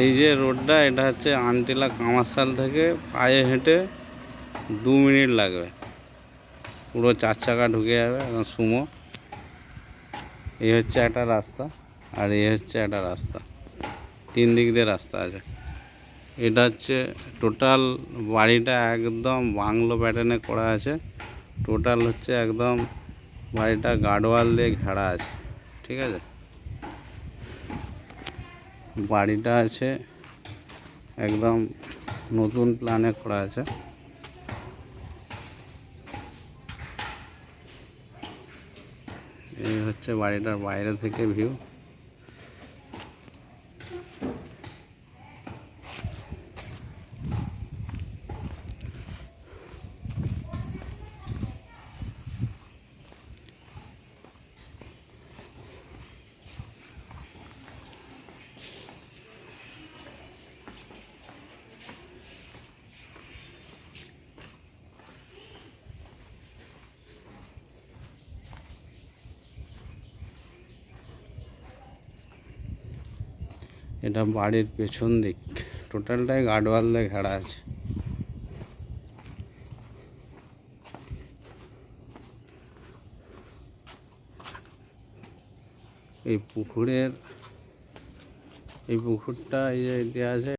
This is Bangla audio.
এই যে রোডটা, এটা হচ্ছে আনটিলা কামারশাল থেকে পায়ে হেঁটে 2 মিনিট লাগবে, পুরো 4 চাকা ঢুকে যাবে এখন সুমো। এই হচ্ছে একটা রাস্তা, আর এই হচ্ছে একটা রাস্তা, 3 দিক দিয়ে রাস্তা আছে। এটা হচ্ছে টোটাল বাড়িটা একদম বাংলো প্যাটার্নে করা আছে। টোটাল হচ্ছে একদম বাড়িটা গার্ডওয়াল দিয়ে ঘেরা আছে, ঠিক আছে। বাড়িটা আছে একদম নতুন প্ল্যানে করা আছে। এই হচ্ছে বাড়িটার বাইরে থেকে ভিউ। এটা বাড়ির পেছন দিক, টোটালটাই গার্ডওয়াল দিয়ে ঘেরা আছে। এই পুকুরটা এই যে এটা আছে।